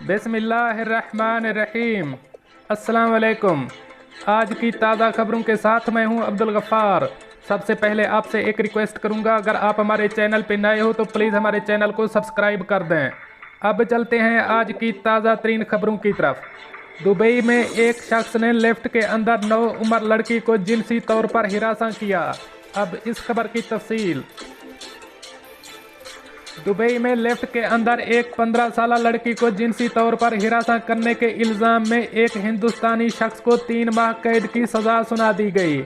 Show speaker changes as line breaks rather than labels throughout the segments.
बिस्मिल्लाहिर्रहमानिर्रहीम। अस्सलाम वालेकुम। आज की ताज़ा खबरों के साथ मैं हूं अब्दुल गफ़ार। सबसे पहले आपसे एक रिक्वेस्ट करूंगा, अगर आप हमारे चैनल पर नए हो तो प्लीज़ हमारे चैनल को सब्सक्राइब कर दें। अब चलते हैं आज की ताज़ा तरीन खबरों की तरफ। दुबई में एक शख्स ने लिफ्ट के अंदर नौउम्र लड़की को जिनसी तौर पर हिरासत किया। अब इस खबर की तफसील। दुबई में लिफ्ट के अंदर एक 15 साल लड़की को जिनसी तौर पर हिरासत करने के इल्ज़ाम में एक हिंदुस्तानी शख्स को 3 माह कैद की सज़ा सुना दी गई।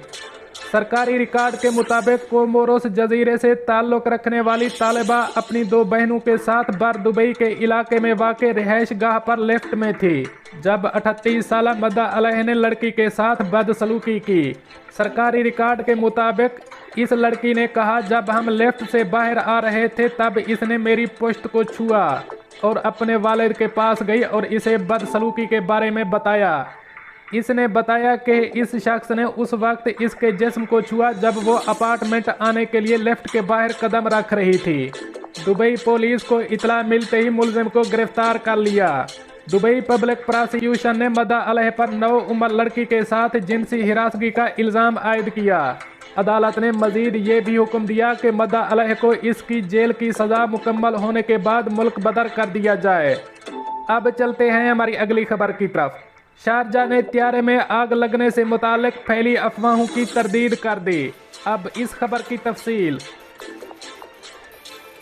सरकारी रिकॉर्ड के मुताबिक कोमोरोस जजीरे से ताल्लुक़ रखने वाली तालिबा अपनी 2 बहनों के साथ बर दुबई के इलाके में वाक़ रिहाइश गाह पर लिफ्ट में थी, जब 38 साल मद्दा अलैह ने लड़की के साथ बदसलूकी की। सरकारी रिकॉर्ड के मुताबिक इस लड़की ने कहा, जब हम लिफ्ट से बाहर आ रहे थे तब इसने मेरी पुश्त को छुआ और अपने वालिद के पास गई और इसे बदसलूकी के बारे में बताया। इसने बताया कि इस शख्स ने उस वक्त इसके जिस्म को छुआ जब वो अपार्टमेंट आने के लिए लिफ्ट के बाहर कदम रख रही थी। दुबई पुलिस को इतला मिलते ही मुलजिम को गिरफ्तार कर लिया। दुबई पब्लिक प्रोसिक्यूशन ने मद्दा अलैह पर नौउम्र लड़की के साथ जिनसी हिरासगी का इल्ज़ाम आयद किया। अदालत ने मजीद ये भी हुक्म दिया कि मद्दा अलैह को इसकी जेल की सज़ा मुकम्मल होने के बाद मुल्क बदर कर दिया जाए। अब चलते हैं हमारी अगली खबर की तरफ। शारजा ने त्यारे में आग लगने से मुतालिक फैली अफवाहों की तरदीद कर दी। अब इस खबर की तफसील।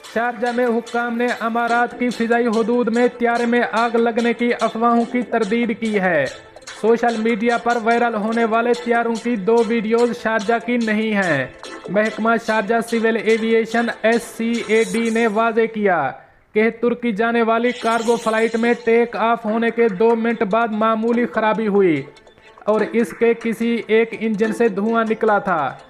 शारजा में हुक्काम ने अमारात की फ़िज़ाई हुदूद में त्यारे में आग लगने की अफवाहों की तरदीद की है। सोशल मीडिया पर वायरल होने वाले त्यारों की 2 वीडियोज़ शारजा की नहीं हैं। महकमा शारजा सिविल एविएशन SCAD ने वाज़े किया कि तुर्की जाने वाली कार्गो फ्लाइट में टेक ऑफ होने के 2 मिनट बाद मामूली खराबी हुई और इसके किसी एक इंजन से धुआं निकला था।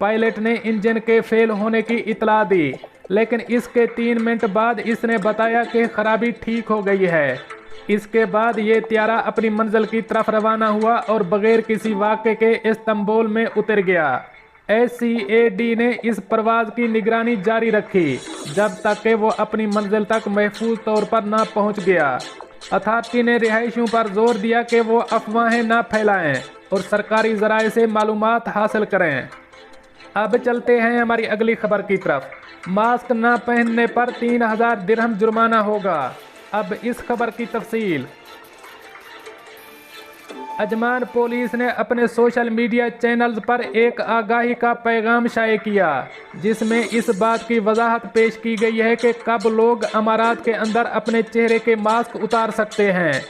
पायलट ने इंजन के फेल होने की इतला दी, लेकिन इसके 3 मिनट बाद इसने बताया कि खराबी ठीक हो गई है। इसके बाद ये त्यारा अपनी मंजिल की तरफ रवाना हुआ और बगैर किसी वाक़े के इस्तांबुल में उतर गया। SCAD ने इस परवाज़ की निगरानी जारी रखी जब तक कि वो अपनी मंजिल तक महफूज तौर पर ना पहुंच गया। अथॉरिटी ने रिहायशियों पर जोर दिया कि वो अफवाहें ना फैलाएं और सरकारी ज़राए से मालूमात हासिल करें। अब चलते हैं हमारी अगली खबर की तरफ। मास्क ना पहनने पर 3000 दिरहम जुर्माना होगा। अब इस खबर की तफसील। अजमान पुलिस ने अपने सोशल मीडिया चैनल्स पर एक आगाही का पैगाम शाये किया, जिसमें इस बात की वजाहत पेश की गई है कि कब लोग अमारात के अंदर अपने चेहरे के मास्क उतार सकते हैं।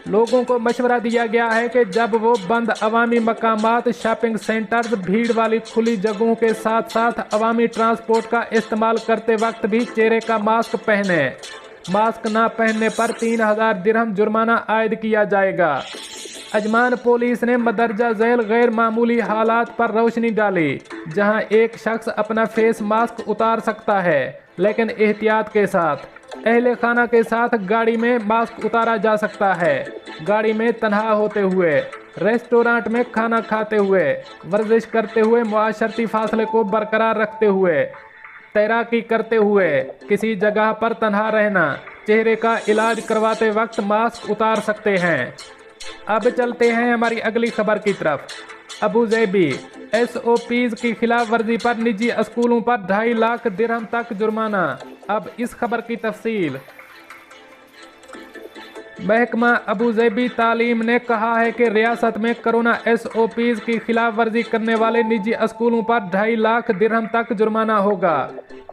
लोगों को मशवरा दिया गया है कि जब वो बंद अवामी मकामात, शॉपिंग सेंटर्स, भीड़ वाली खुली जगहों के साथ साथ अवामी ट्रांसपोर्ट का इस्तेमाल करते वक्त भी चेहरे का मास्क पहने। मास्क ना पहनने पर 3000 दिरहम जुर्माना आयद किया जाएगा। अजमान पुलिस ने मदरजा झैल गैर मामूली हालात पर रोशनी डाली, जहां एक शख्स अपना फेस मास्क उतार सकता है, लेकिन एहतियात के साथ। अहले खाना के साथ गाड़ी में मास्क उतारा जा सकता है, गाड़ी में तन्हा होते हुए, रेस्टोरेंट में खाना खाते हुए, वर्जिश करते हुए, मुआशरती फासले को बरकरार रखते हुए, तैराकी करते हुए, किसी जगह पर तन्हा रहना, चेहरे का इलाज करवाते वक्त मास्क उतार सकते हैं। अब चलते हैं हमारी अगली खबर की तरफ। अबू ज़ैबी SOPs की खिलाफ वर्जी पर निजी स्कूलों पर 2.5 लाख दिरहम तक जुर्माना। अब इस खबर की तफसील। महकमा अबू ज़ैबी तालीम ने कहा है कि रियासत में कोरोना SOPs की खिलाफ वर्जी करने वाले निजी स्कूलों पर 2.5 लाख दिरहम तक जुर्माना होगा।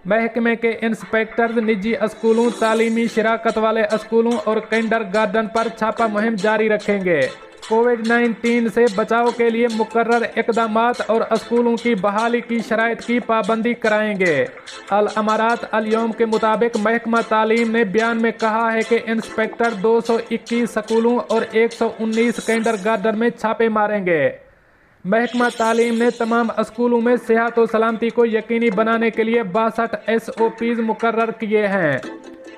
महकमे के इंस्पेक्टर्स निजी स्कूलों, तालीमी शराकत वाले स्कूलों और किंडरगार्टन पर छापा मुहिम जारी रखेंगे। कोविड-19 से बचाव के लिए मुकर्रर इक़दामात और स्कूलों की बहाली की शराइत की पाबंदी कराएंगे। अल अमारात अल यौम के मुताबिक महकमा तालीम ने बयान में कहा है कि इंस्पेक्टर 221 स्कूलों और 119 किंडरगार्टन में छापे मारेंगे। महकमा तालीम ने तमाम स्कूलों में सेहत और सलामती को यकीनी बनाने के लिए 62 SOPs मुकर्रर किए हैं।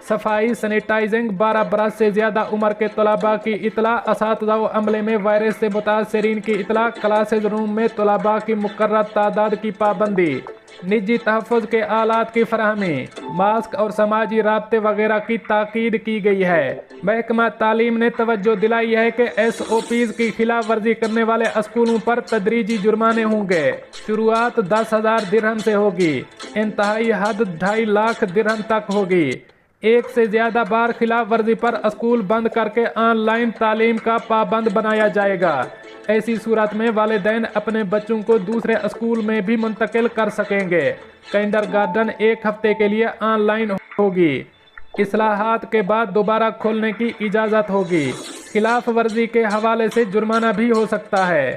सफाई, सैनिटाइजिंग, 12 बरस से ज़्यादा उम्र के तलबा की इतला, असातिज़ा व अमले में वायरस से मुतासरीन की इतला, क्लासेज रूम में तलबा की मुकर्रर तादाद की पाबंदी, निजी तहफ़्फ़ुज़ के आलात की फराहमी, मास्क और समाजी राब्ते वगैरह की ताकीद की गई है। महकमा तालीम ने तवज्जो दिलाई है कि SOPs की खिलाफ वर्जी करने वाले स्कूलों पर तदरीजी जुर्माने होंगे। शुरुआत 10,000 दिरहम से होगी, इंतहाई हद 2.5 लाख दिरहम तक होगी। एक से ज़्यादा बार खिलाफ वर्जी पर स्कूल बंद करके ऑनलाइन तालीम का पाबंद बनाया जाएगा। ऐसी सूरत में वालिदैन अपने बच्चों को दूसरे स्कूल में भी मुंतकिल कर सकेंगे। किंडरगार्टन 1 हफ्ते के लिए ऑनलाइन होगी। इस्लाहात के बाद दोबारा खोलने की इजाज़त होगी। खिलाफ वर्जी के हवाले से जुर्माना भी हो सकता है।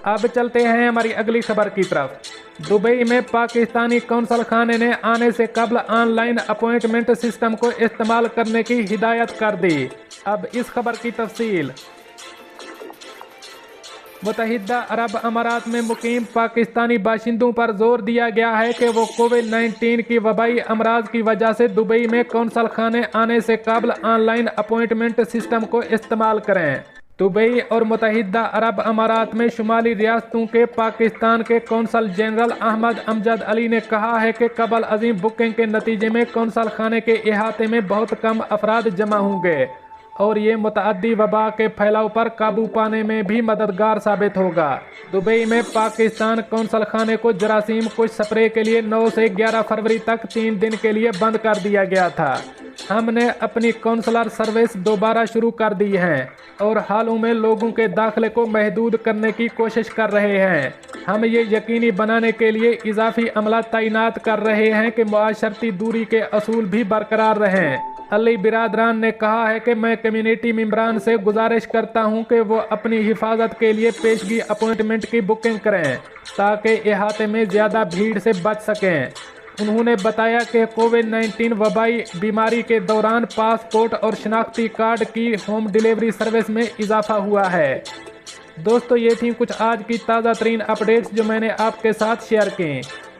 अब चलते हैं हमारी अगली खबर की तरफ। दुबई में पाकिस्तानी कौंसल खाने ने आने से कबल ऑनलाइन अपॉइंटमेंट सिस्टम को इस्तेमाल करने की हिदायत कर दी। अब इस खबर की तफसील। मुत्तहिदा अरब अमारात में मुकीम पाकिस्तानी बाशिंदों पर जोर दिया गया है कि वो कोविड-19 की वबाई अमराज की वजह से दुबई में कौंसल खाने आने से कबल ऑनलाइन अपॉइंटमेंट सिस्टम को इस्तेमाल करें। दुबई और मुत्तहिदा अरब अमारात में शुमाली रियासतों के पाकिस्तान के कौंसल जनरल अहमद अमजद अली ने कहा है कि कबल अजीम बुकिंग के नतीजे में कौंसल खाने के इहाते में बहुत कम अफराद जमा होंगे और ये मुतअद्दी वबा के फैलाव पर काबू पाने में भी मददगार साबित होगा। दुबई में पाकिस्तान कौंसल खाने को जरासीम कुछ स्प्रे के लिए 9 से 11 फरवरी तक 3 दिन के लिए बंद कर दिया गया था। हमने अपनी कौंसलर सर्विस दोबारा शुरू कर दी है और हालों में लोगों के दाखिले को महदूद करने की कोशिश कर रहे हैं। हम ये यकीनी बनाने के लिए इजाफी अमला तैनात कर रहे हैं कि मुआशरती दूरी के असूल भी बरकरार रहें। अली बिरादरान ने कहा है कि मैं कम्युनिटी मेंबरान से गुजारिश करता हूं कि वो अपनी हिफाजत के लिए पेशगी अपॉइंटमेंट की बुकिंग करें ताकि इहाते में ज़्यादा भीड़ से बच सकें। उन्होंने बताया कि कोविड-19 वबाई बीमारी के दौरान पासपोर्ट और शनाख्ती कार्ड की होम डिलीवरी सर्विस में इजाफा हुआ है। दोस्तों, ये थी कुछ आज की ताज़ा तरीन अपडेट्स जो मैंने आपके साथ शेयर की।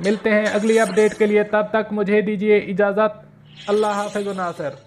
मिलते हैं अगली अपडेट के लिए, तब तक मुझे दीजिए इजाज़त। अल्लाह हाफ़िज़ नासिर।